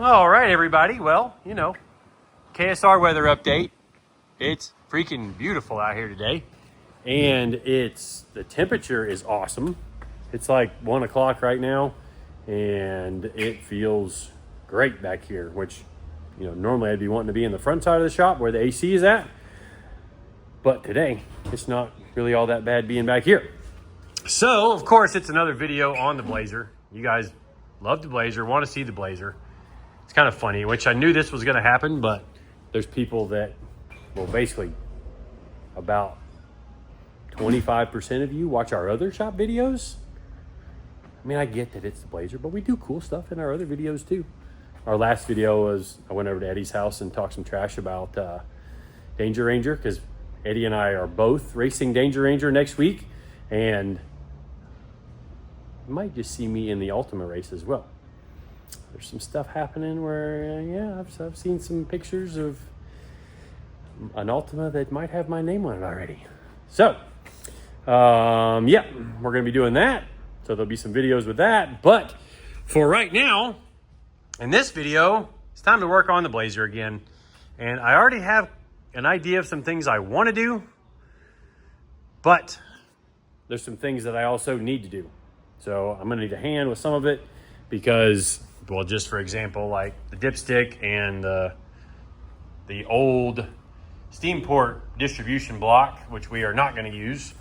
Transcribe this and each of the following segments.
All right, everybody. Well, you know, KSR weather update. It's freaking beautiful out here today. And the temperature is awesome. It's like 1 o'clock right now. And it feels great back here, which, you know, normally I'd be wanting to be in the front side of the shop where the AC is at. But today, it's not really all that bad being back here. So, of course, it's another video on the Blazer. You guys love the Blazer, want to see the Blazer. It's kind of funny, which I knew this was going to happen, but there's people that, well, basically about 25% of you watch our other shop videos. I mean, I get that it's the Blazer, but we do cool stuff in our other videos too. Our last video was I went over to Eddie's house and talked some trash about Danger Ranger, because Eddie and I are both racing Danger Ranger next week, and you might just see me in the Ultima race as well. There's some stuff happening where, yeah, I've seen some pictures of an Ultima that might have my name on it already. So, yeah, we're going to be doing that. So there'll be some videos with that. But for right now, in this video, it's time to work on the Blazer again. And I already have an idea of some things I want to do, but there's some things that I also need to do. So I'm going to need a hand with some of it because, well, just for example, like the dipstick and the old Steamport distribution block, which we are not going to use.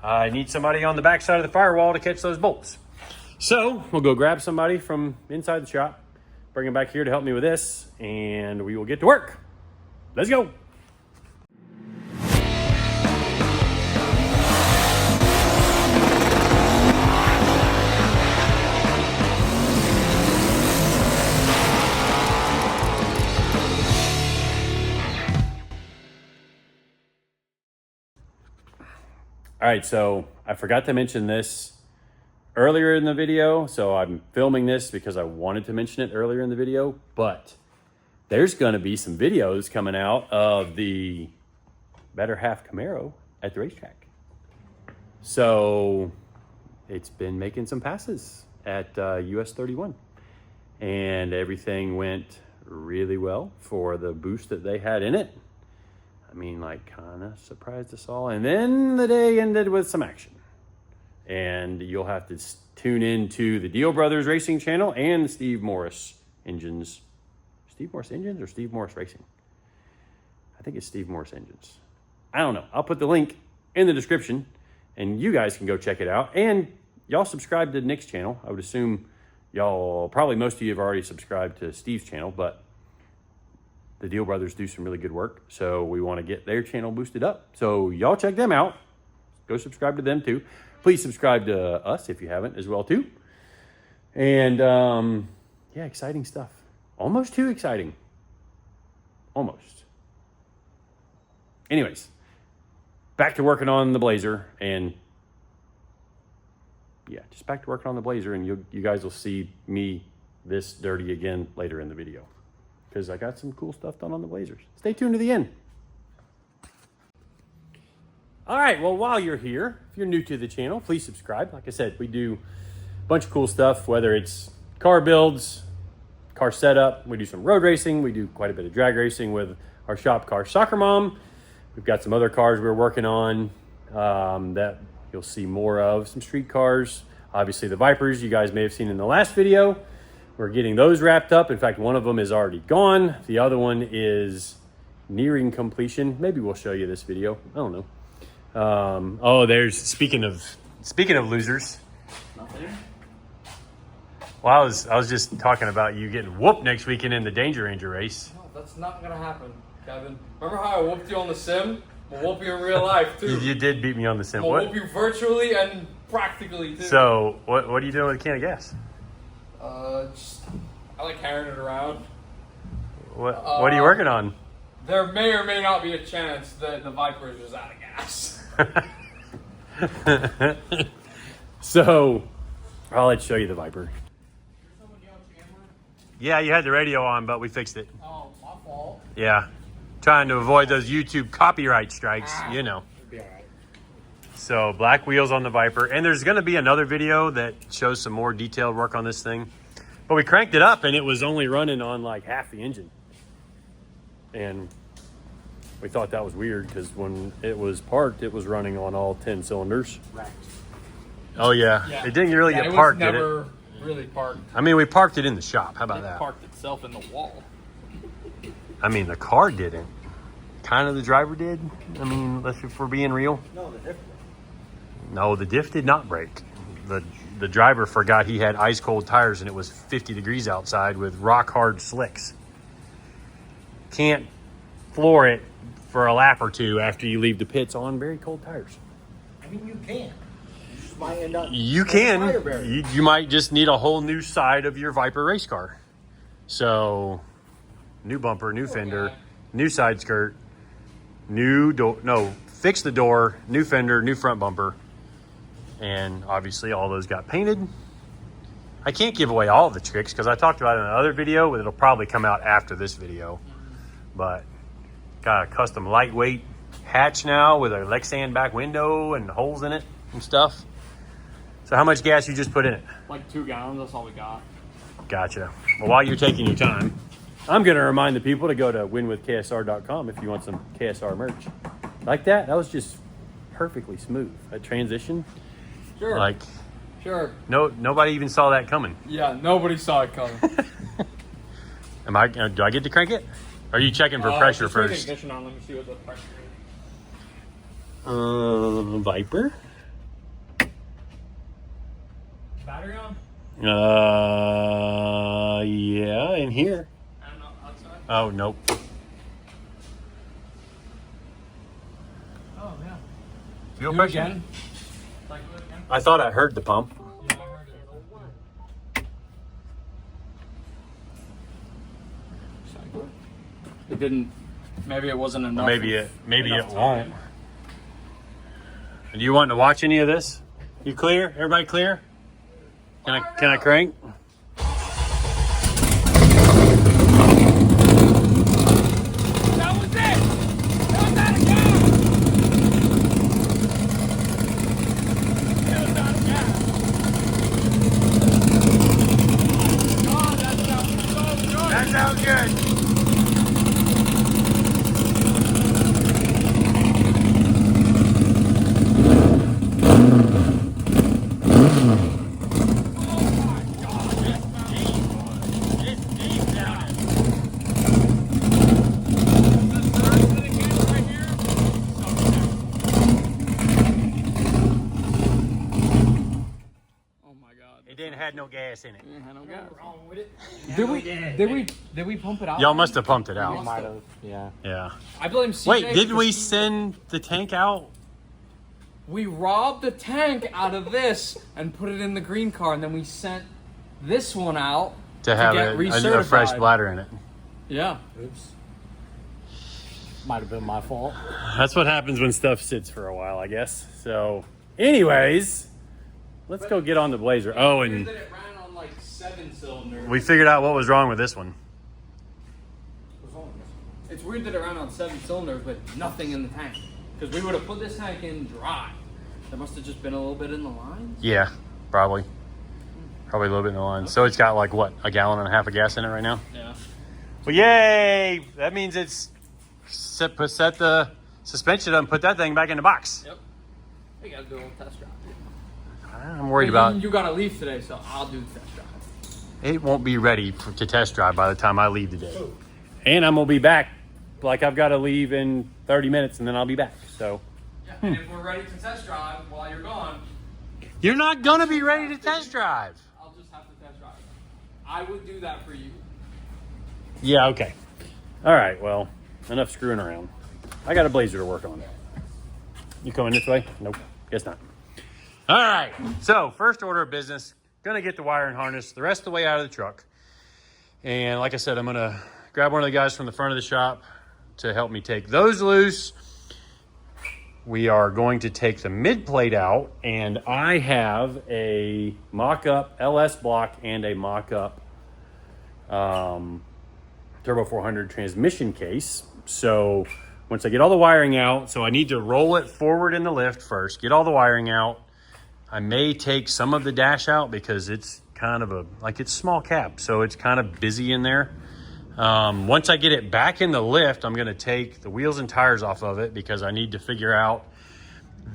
I need somebody on the back side of the firewall to catch those bolts. So we'll go grab somebody from inside the shop, bring them back here to help me with this, and we will get to work. Let's go. All right, so I forgot to mention this earlier in the video, so I'm filming this because I wanted to mention it earlier in the video, but there's going to be some videos coming out of the better Half Camaro at the racetrack. So it's been making some passes at US 31, and everything went really well for the boost that they had in it. I mean, like, kind of surprised us all. And then the day ended with some action. And you'll have to tune into the Deal Brothers Racing channel and the Steve Morris Engines. Steve Morris Engines or Steve Morris Racing? I think it's Steve Morris Engines. I don't know. I'll put the link in the description, and you guys can go check it out. And y'all subscribe to Nick's channel. I would assume y'all, probably most of you have already subscribed to Steve's channel, but the Deal Brothers do some really good work, so we want to get their channel boosted up. So y'all check them out. Go subscribe to them too. Please subscribe to us if you haven't as well too. And yeah, exciting stuff. Almost too exciting. Almost. Anyways, back to working on the Blazer, and yeah, just back to working on the Blazer, and you guys will see me this dirty again later in the video, because I got some cool stuff done on the Blazers. Stay tuned to the end. All right, well, while you're here, if you're new to the channel, please subscribe. Like I said, we do a bunch of cool stuff, whether it's car builds, car setup, we do some road racing, we do quite a bit of drag racing with our shop car Soccer Mom. We've got some other cars we're working on that you'll see more of, some street cars. Obviously the Vipers you guys may have seen in the last video. We're getting those wrapped up. In fact, one of them is already gone. The other one is nearing completion. Maybe we'll show you this video. I don't know. Oh, there's, speaking of losers. Nothing. Well, I was just talking about you getting whooped next weekend in the Danger Ranger race. No, that's not gonna happen, Kevin. Remember how I whooped you on the sim? I'll whoop you in real life too. You did beat me on the sim. I'll whoop you virtually and practically too. So what are you doing with a can of gas? I like carrying it around. What are you working on? There may or may not be a chance that the Viper is just out of gas. So, I'll let you show you the Viper. Yeah, you had the radio on, but we fixed it. Oh, my fault. Yeah. Trying to avoid those YouTube copyright strikes, you know. It'll be all right. So, black wheels on the Viper. And there's going to be another video that shows some more detailed work on this thing. But we cranked it up and it was only running on like half the engine. And we thought that was weird because when it was parked, it was running on all 10 cylinders. Right. Oh, yeah. It didn't really get parked, did it? never really parked. I mean, we parked it in the shop. How about It that? parked itself in the wall. I mean, the car didn't. Kind of the driver did. I mean, if we're being real. No, the diff. No, the diff did not break. The driver forgot he had ice cold tires and it was 50 degrees outside with rock hard slicks. Can't floor it for a lap or two after you leave the pits on very cold tires. I mean, you can. You just might end up. You with a tire can. barrier. You might just need a whole new side of your Viper race car. So, new bumper, new fender, new side skirt, new door. No, fix the door, new fender, new front bumper. And obviously all those got painted. I can't give away all of the tricks because I talked about it in another video, but it'll probably come out after this video. But got a custom lightweight hatch now with a Lexan back window and holes in it and stuff. So how much gas you just put in it? Like 2 gallons, that's all we got. Gotcha. Well, while you're taking your time, I'm going to remind the people to go to winwithksr.com if you want some KSR merch. Like that? That was just perfectly smooth. That transition. Sure. Like, Sure. nobody even saw that coming. Yeah, nobody saw it coming. Do I get to crank it? Or are you checking for pressure just turn the first? ignition on. Let me see what the pressure is. Viper? Battery on? Yeah, in here. I don't know. Outside? Oh, nope. Oh, yeah. Fuel Do it pressure? again. Like, do it again. I thought I heard the pump. Yeah, I heard it. It didn't. Maybe it wasn't enough. Maybe it enough won't. time. Do you want to watch any of this? You clear? Everybody clear? Can I crank? That was it! That was out of gas! That was out of gas! Oh, that sounds so good! That sounds good. It didn't have no gas in it. Wrong with it. Did we pump it out? Y'all must have pumped it We out. might have. Yeah. Yeah. I blame CJ. Wait, didn't we because send the tank out? we robbed the tank out of this and put it in the green car, and then we sent this one out To have get a recertified. fresh bladder in it. Yeah. Oops. Might have been my fault. That's what happens when stuff sits for a while, I guess. So, anyways, let's go get on the Blazer. Oh, and That it ran on like 7 cylinders. we figured out what was wrong with this one. It's weird that it ran on 7 cylinders with nothing in the tank. Because we would have put this tank in dry. There must have just been a little bit in the lines. Yeah, probably. Probably a little bit in the line. So it's got like, what, a gallon and a half of gas in it right now? Yeah. Well, yay! That means it's set the suspension up and put that thing back in the box. Yep. We gotta do a little test drive. I'm worried about You gotta leave today, so I'll do the test drive. it. Won't be ready to test drive by the time I leave today. And I'm going to be back. Like, I've got to leave in 30 minutes and then I'll be back. So, Yeah, and if we're ready to test drive while you're gone, you're not going to be ready to test drive. I'll just have to test drive. I would do that for you. Yeah, okay. All right, well, enough screwing around. I got a Blazer to work on. You coming this way? Nope, guess not. All right, so first order of business, gonna get the wire and harness the rest of the way out of the truck. And like I said, I'm gonna grab one of the guys from the front of the shop to help me take those loose. We are going to take the mid plate out, and I have a mock-up LS block and a mock-up Turbo 400 transmission case. So once I get all the wiring out, so I need to roll it forward in the lift first, get all the wiring out. I may take some of the dash out because it's kind of it's small cab, so it's kind of busy in there. Once I get it back in the lift, I'm going to take the wheels and tires off of it because I need to figure out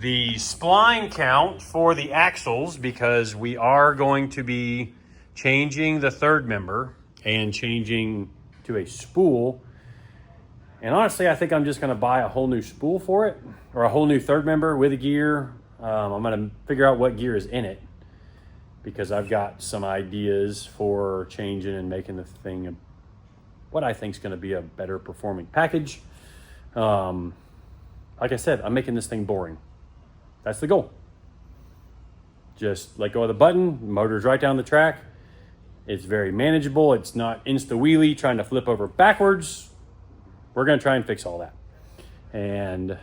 the spline count for the axles, because we are going to be changing the third member and changing to a spool. And honestly, I think I'm just going to buy a whole new spool for it, or a whole new third member with a gear. I'm going to figure out what gear is in it, because I've got some ideas for changing and making the thing what I think is going to be a better performing package. Like I said, I'm making this thing boring. That's the goal. Just let go of the button, motor's right down the track. It's very manageable. It's not insta-wheelie trying to flip over backwards. We're going to try and fix all that. And I'm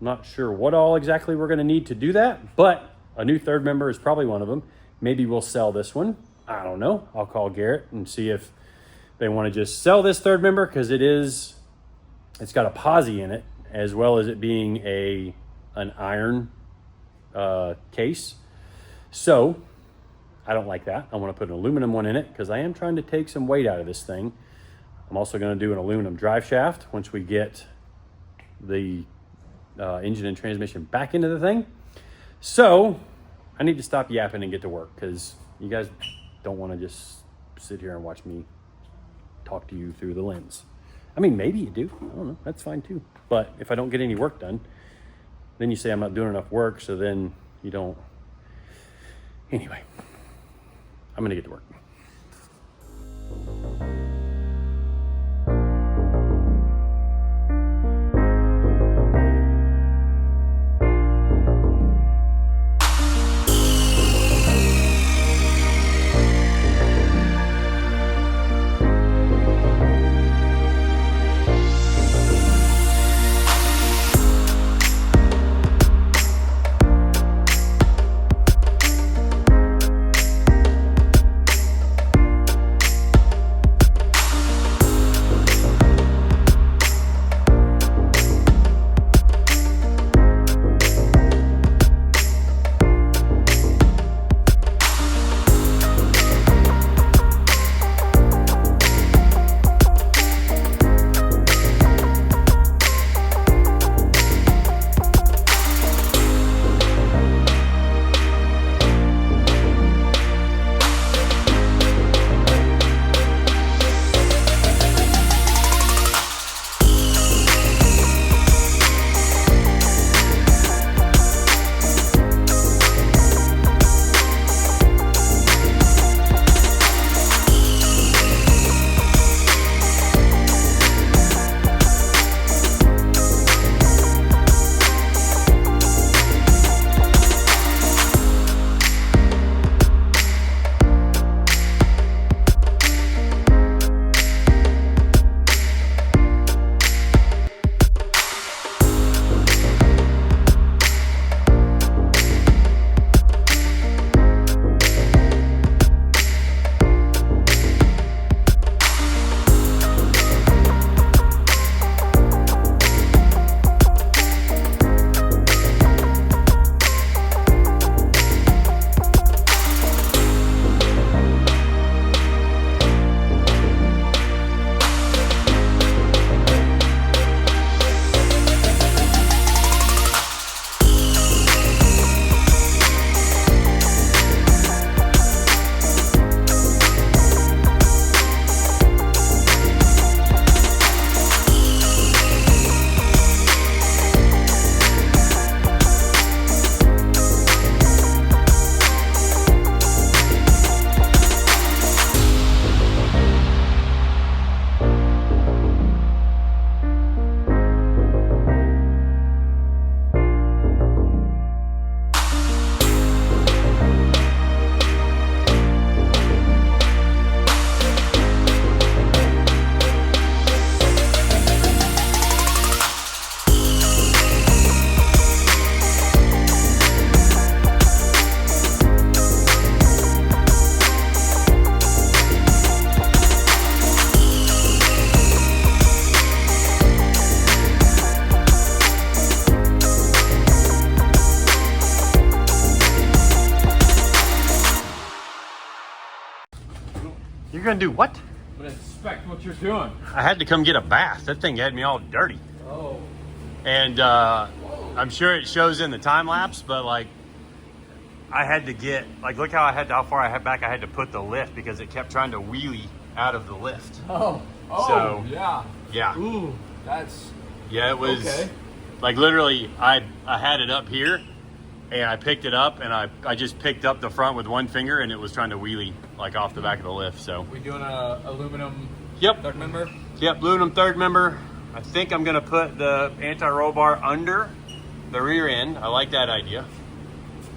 not sure what all exactly we're going to need to do that, but a new third member is probably one of them. Maybe we'll sell this one. I don't know. I'll call Garrett and see if they want to just sell this third member, because it's got a posi in it, as well as it being an iron case. So I don't like that. I want to put an aluminum one in it because I am trying to take some weight out of this thing. I'm also going to do an aluminum drive shaft once we get the engine and transmission back into the thing. So I need to stop yapping and get to work, because you guys don't want to just sit here and watch me talk to you through the lens. I mean, maybe you do. I don't know. That's fine too. But if I don't get any work done, then you say I'm not doing enough work, so then you don't. Anyway, I'm going to get to work. You're gonna do what? But inspect what you're doing. I had to come get a bath. That thing had me all dirty. Oh. And I'm sure it shows in the time lapse, but like I had to get, like, look how far I had back. I had to put the lift because it kept trying to wheelie out of the lift. Oh. Oh. So, yeah. Yeah. Ooh. That's. Yeah, it was okay. like literally I had it up here and I picked it up and I just picked up the front with one finger and it was trying to wheelie like off the back of the lift. So We doing a aluminum Yep. third member? Yep, aluminum third member. I think I'm gonna put the anti-roll bar under the rear end. I like that idea.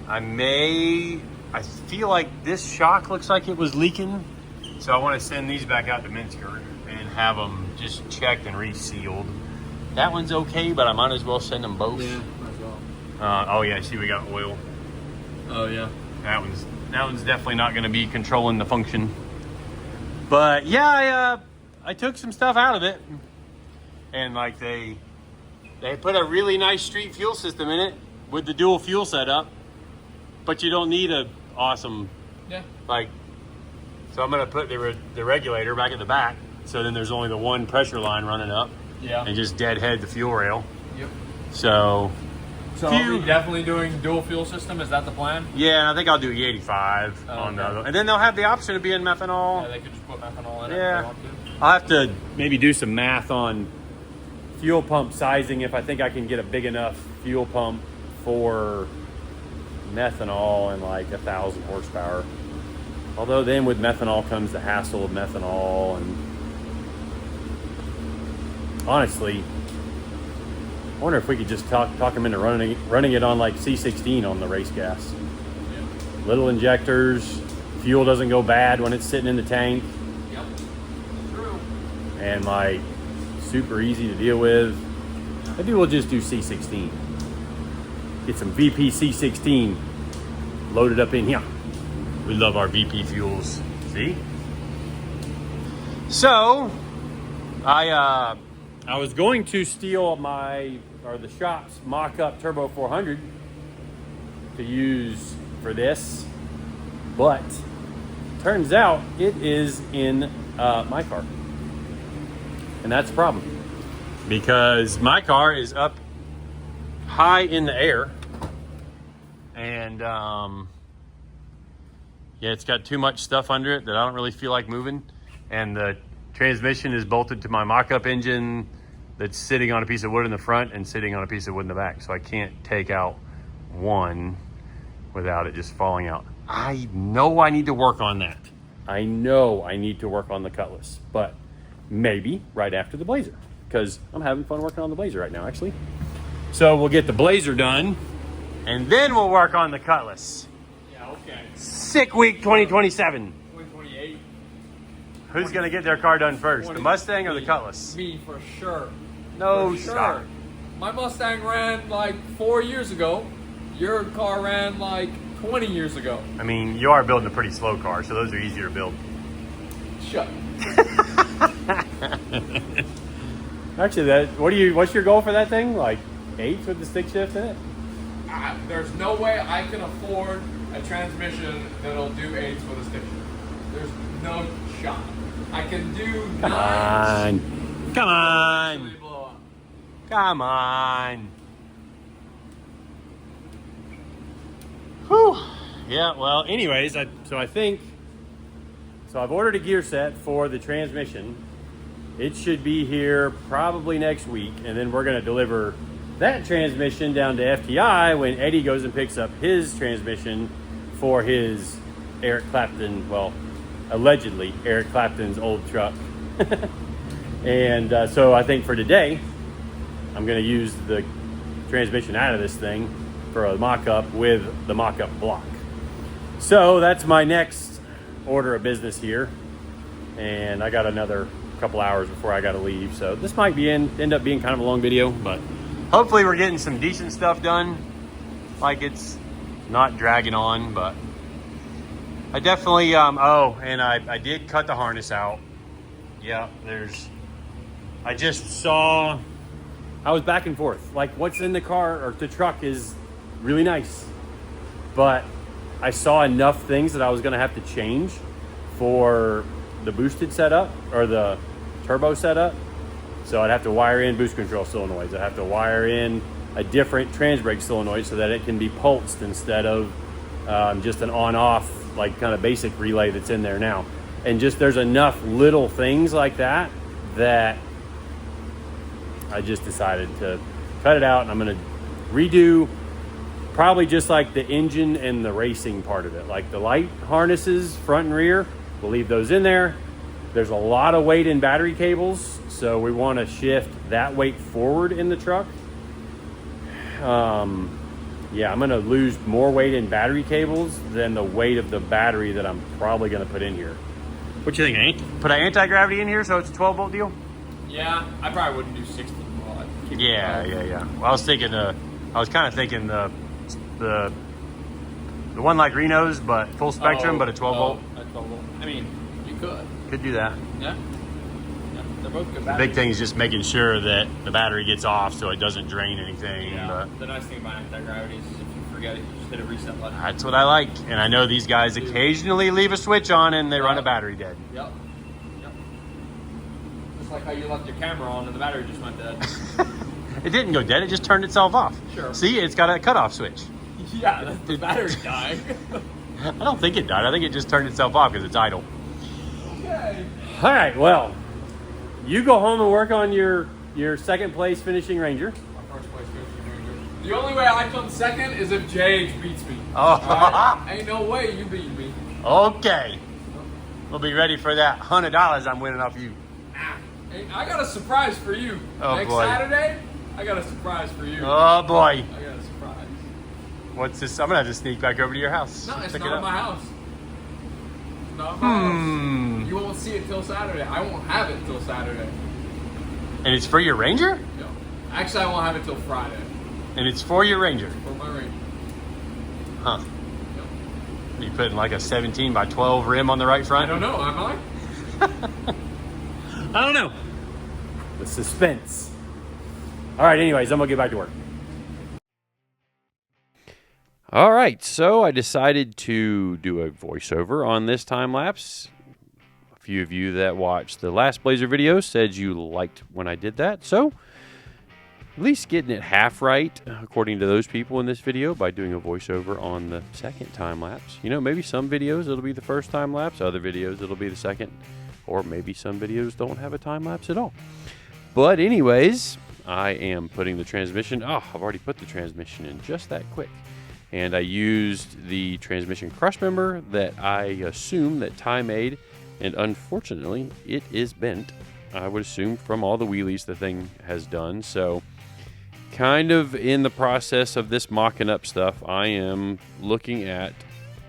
I feel like this shock looks like it was leaking. So I want to send these back out to Minsker and have them just checked and resealed. That one's okay, but I might as well send them both. Yeah, might as well. Oh yeah, see we got oil. Oh yeah. That one's definitely not gonna be controlling the function. But yeah, I took some stuff out of it. And like they put a really nice street fuel system in it with the dual fuel setup, but you don't need a awesome like. So I'm gonna put the regulator back at the back, so then there's only the one pressure line running up, and just deadhead the fuel rail. Yep. So are we definitely doing dual fuel system? Is that the plan? Yeah, I think I'll do E85 on the other, and then they'll have the option of being methanol. Yeah, they could just put methanol in it. Yeah. If they want to. I'll have to maybe do some math on fuel pump sizing if I think I can get a big enough fuel pump for methanol and like 1,000 horsepower. Although then with methanol comes the hassle of methanol, and honestly, I wonder if we could just talk them into running it on like C16 on the race gas. Yeah. Little injectors, fuel doesn't go bad when it's sitting in the tank. Yep. True. And like super easy to deal with. Maybe we'll just do C16. Get some VP C16 loaded up in here. We love our VP fuels. See? So I was going to steal the shop's mock-up Turbo 400 to use for this, but turns out it is in my car. And that's a problem because my car is up high in the air and yeah, it's got too much stuff under it that I don't really feel like moving, and the transmission is bolted to my mock-up engine that's sitting on a piece of wood in the front and sitting on a piece of wood in the back, so I can't take out one without it just falling out. I know I need to work on that. I know I need to work on the Cutlass, but maybe right after the Blazer, because I'm having fun working on the Blazer right now, actually. So we'll get the Blazer done, and then we'll work on the Cutlass. Yeah, okay. Sick week 2027. 2028. Who's going to get their car done first, the Mustang or the Cutlass? Me, for sure. No For shot. sure. My Mustang ran like 4 years ago. Your car ran like 20 years ago. I mean, you are building a pretty slow car, so those are easier to build. Shut. Actually, what's your goal for that thing? Like 8 with the stick shift in it? There's no way I can afford a transmission that'll do 8s with a stick shift. There's no shot. I can do 9s. Come on. Come on. Actually blow up. Come on. Whew. Yeah, well, anyways, I've ordered a gear set for the transmission. It should be here probably next week, and then we're going to deliver that transmission down to FTI when Eddie goes and picks up his transmission for his Eric Clapton, well, allegedly Eric Clapton's old truck. And so I think for today, I'm going to use the transmission out of this thing for a mock-up with the mock-up block. So that's my next order of business here. And I got another couple hours before I got to leave. So this might end up being kind of a long video, but hopefully we're getting some decent stuff done. Like it's not dragging on, but I definitely, and I did cut the harness out. Yeah, I just saw, I was back and forth. Like what's in the car or the truck is really nice, but I saw enough things that I was going to have to change for the boosted setup or the turbo setup. So I'd have to wire in boost control solenoids. I'd have to wire in a different trans brake solenoid so that it can be pulsed instead of just an on-off, like kind of basic relay that's in there now. And just there's enough little things like that that I just decided to cut it out, and I'm going to redo probably just like the engine and the racing part of it. Like the light harnesses, front and rear, we'll leave those in there. There's a lot of weight in battery cables, so we want to shift that weight forward in the truck. Yeah, I'm going to lose more weight in battery cables than the weight of the battery that I'm probably going to put in here. What you think? Put an anti-gravity in here so it's a 12-volt deal? Yeah, I probably wouldn't do 60. Yeah. Well, I was thinking, I was kind of thinking the one like Reno's, but full spectrum, but a 12-volt. A 12-volt. I mean, you could. Could do that. Yeah. They're both good The batteries. big thing is just making sure that the battery gets off so it doesn't drain anything. Yeah. But The nice thing about anti-gravity is if you forget it, you just hit a reset button. that's what I like. And I know these guys occasionally leave a switch on and they run a battery dead. Yep. Just like how you left your camera on and the battery just went dead. It didn't go dead, it just turned itself off. Sure. See, it's got a cutoff switch. Yeah, that's the battery dying. I don't think it died. I think it just turned itself off because it's idle. Okay. All right, well, you go home and work on your second place finishing Ranger. My first place finishing Ranger. The only way I come second is if JH beats me. Oh. Alright? Ain't no way you beat me. Okay. We'll be ready for that $100 I'm winning off you. Hey, I got a surprise for you. Oh, Next boy. Saturday, I got a surprise for you. Oh, boy. I got a surprise. What's this? I'm going to have to sneak back over to your house. No, it's Pick not it in up. my house. It's not in my house. You won't see it till Saturday. I won't have it till Saturday. And it's for your Ranger? No. Actually, I won't have it till Friday And it's for your Ranger? for my Ranger. Huh. Yep. You putting like a 17 by 12 rim on the right I front? don't know, am I? I don't know. The suspense. All right, anyways, I'm going to get back to work. All right, so I decided to do a voiceover on this time lapse. A few of you that watched the last Blazer video said you liked when I did that, so at least getting it half right, according to those people in this video, by doing a voiceover on the second time lapse. You know, maybe some videos it'll be the first time lapse, other videos it'll be the second, or maybe some videos don't have a time lapse at all. But anyways, I am putting the transmission, I've already put the transmission in just that quick. And I used the transmission crush member that I assume that Ty made, and unfortunately it is bent. I would assume from all the wheelies the thing has done. So kind of in the process of this mocking up stuff, I am looking at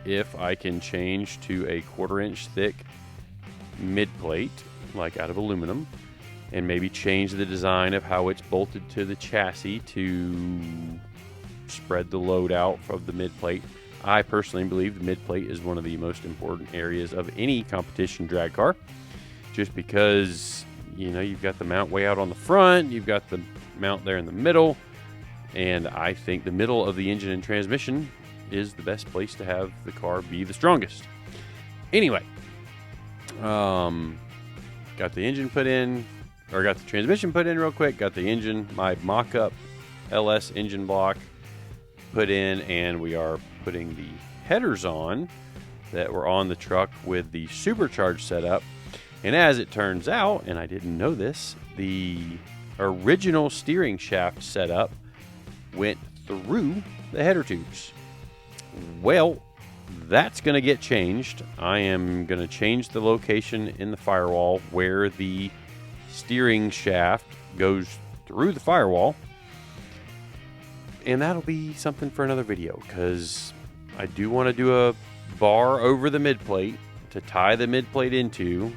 if I can change to a 1/4 inch thick mid plate, like out of aluminum, and maybe change the design of how it's bolted to the chassis to spread the load out of the mid plate. I personally believe the mid plate is one of the most important areas of any competition drag car, just because, you know, you've got the mount way out on the front, you've got the mount there in the middle, and I think the middle of the engine and transmission is the best place to have the car be the strongest. Anyway, got the engine put in, or got the transmission put in real quick, got the engine, my mock-up LS engine block put in, and we are putting the headers on that were on the truck with the supercharged setup. And as it turns out, and I didn't know this, the original steering shaft setup went through the header tubes. Well, that's going to get changed. I am going to change the location in the firewall where the steering shaft goes through the firewall. And that'll be something for another video, because I do want to do a bar over the mid plate to tie the mid plate into,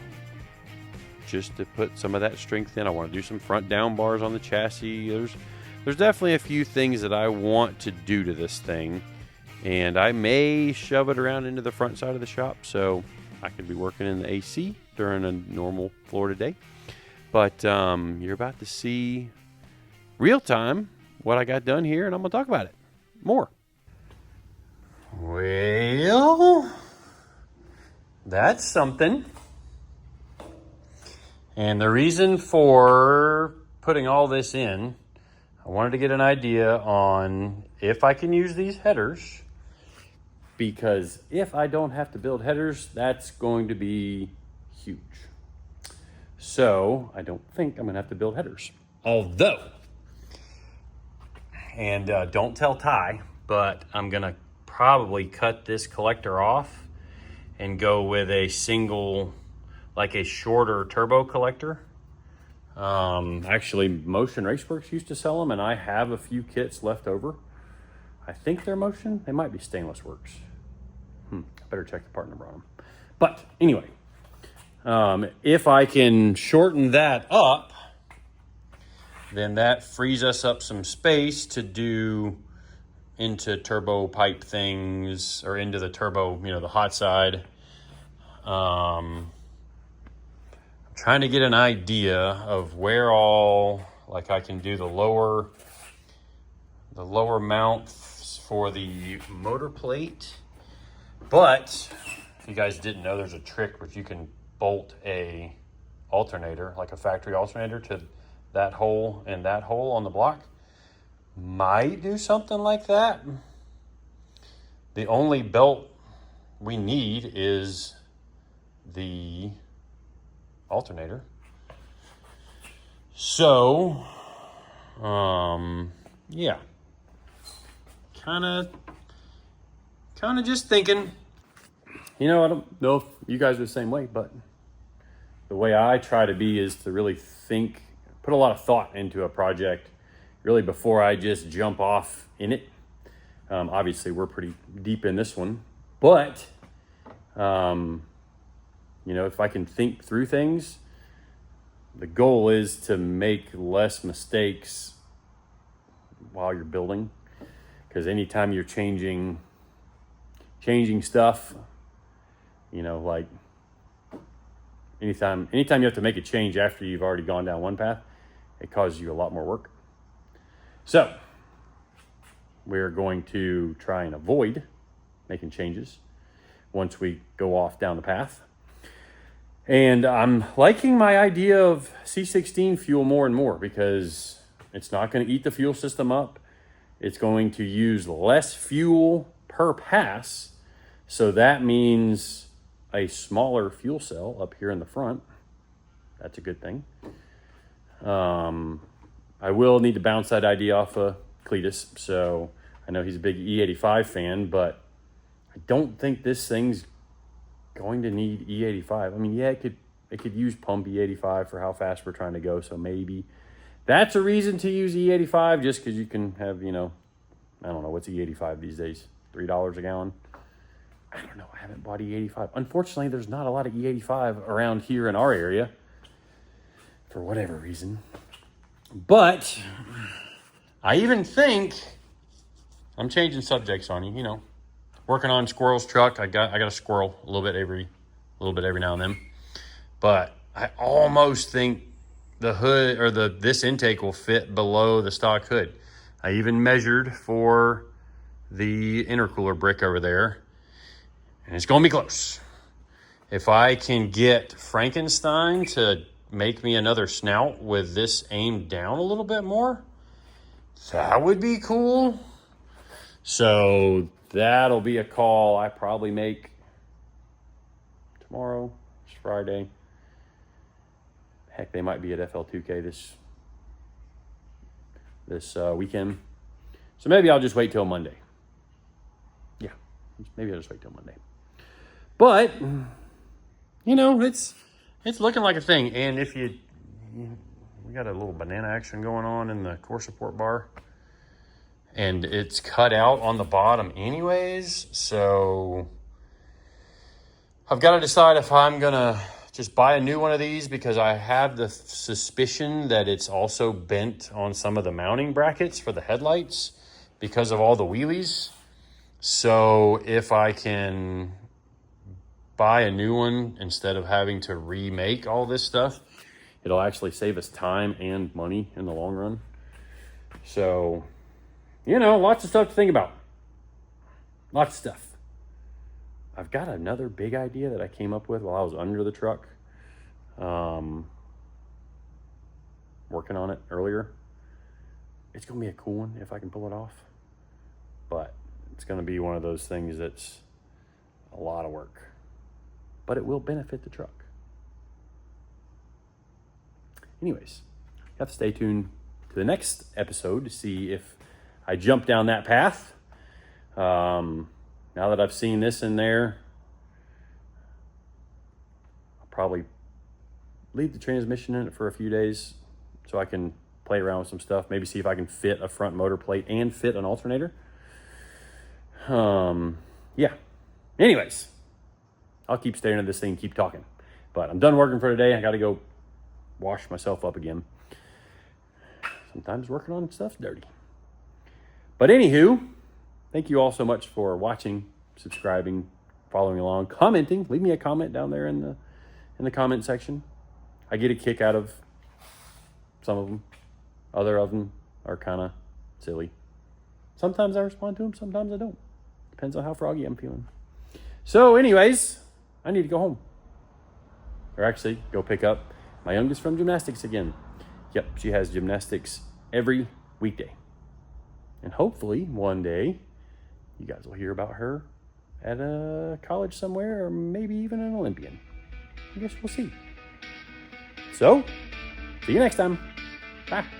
just to put some of that strength in. I want to do some front down bars on the chassis. There's definitely a few things that I want to do to this thing, and I may shove it around into the front side of the shop so I could be working in the AC during a normal Florida day. But you're about to see real time what I got done here, and I'm going to talk about it more. Well, that's something. And the reason for putting all this in, I wanted to get an idea on if I can use these headers, because if I don't have to build headers, that's going to be huge. So I don't think I'm gonna have to build headers. Although, and don't tell Ty, but I'm gonna probably cut this collector off and go with a single, like a shorter turbo collector. Actually, Motion Raceworks used to sell them, and I have a few kits left over. I think they're Motion. They might be Stainless Works. I better check the part number on them. But anyway, if I can shorten that up, then that frees us up some space to do into turbo pipe things, or into the turbo, the hot side. I'm trying to get an idea of where all, like I can do the lower mounts for the motor plate. But if you guys didn't know, there's a trick which you can bolt a alternator, like a factory alternator, to that hole and that hole on the block. Might do something like that. The only belt we need is the alternator. So, yeah. Kind of just thinking. I don't know if you guys are the same way, but the way I try to be is to really think, put a lot of thought into a project, really before I just jump off in it. Obviously, we're pretty deep in this one, but, if I can think through things, the goal is to make less mistakes while you're building. Because anytime you're changing stuff, like anytime you have to make a change after you've already gone down one path, it causes you a lot more work. So we're going to try and avoid making changes once we go off down the path. And I'm liking my idea of C16 fuel more and more, because it's not going to eat the fuel system up. It's going to use less fuel per pass. So that means a smaller fuel cell up here in the front. That's a good thing. I will need to bounce that idea off of Cletus. So I know he's a big E85 fan, but I don't think this thing's going to need E85. I mean, yeah, it could use pump E85 for how fast we're trying to go. So maybe that's a reason to use E85, just because you can have, I don't know, what's E85 these days? $3 a gallon? I don't know. I haven't bought E85. Unfortunately, there's not a lot of E85 around here in our area for whatever reason. But I even think, I'm changing subjects on you, working on Squirrel's truck. I got a squirrel a little bit every now and then. But I almost think the hood or this intake will fit below the stock hood. I even measured for the intercooler brick over there, and it's going to be close. If I can get Frankenstein to make me another snout with this aimed down a little bit more, that would be cool. So that'll be a call I probably make tomorrow. It's Friday. Heck, they might be at FL2K this weekend. So maybe I'll just wait till Monday. Yeah, maybe I'll just wait till Monday. But, it's looking like a thing. And if we got a little banana action going on in the core support bar. And it's cut out on the bottom anyways. So I've got to decide if I'm going to just buy a new one of these, because I have the suspicion that it's also bent on some of the mounting brackets for the headlights because of all the wheelies. So if I can buy a new one instead of having to remake all this stuff, it'll actually save us time and money in the long run. So, lots of stuff to think about. Lots of stuff. I've got another big idea that I came up with while I was under the truck. working on it earlier. It's going to be a cool one if I can pull it off. But it's going to be one of those things that's a lot of work. But it will benefit the truck. Anyways, you have to stay tuned to the next episode to see if I jump down that path. Now that I've seen this in there, I'll probably leave the transmission in it for a few days so I can play around with some stuff. Maybe see if I can fit a front motor plate and fit an alternator. Yeah. Anyways, I'll keep staring at this thing, keep talking. But I'm done working for today. I got to go wash myself up again. Sometimes working on stuff's dirty. But anywho, thank you all so much for watching, subscribing, following along, commenting. Leave me a comment down there in the comment section. I get a kick out of some of them. Other of them are kind of silly. Sometimes I respond to them, sometimes I don't. Depends on how froggy I'm feeling. So anyways, I need to go home. Or actually, go pick up my youngest from gymnastics again. Yep, she has gymnastics every weekday. And hopefully, one day, you guys will hear about her at a college somewhere, or maybe even an Olympian. I guess we'll see. So, see you next time. Bye.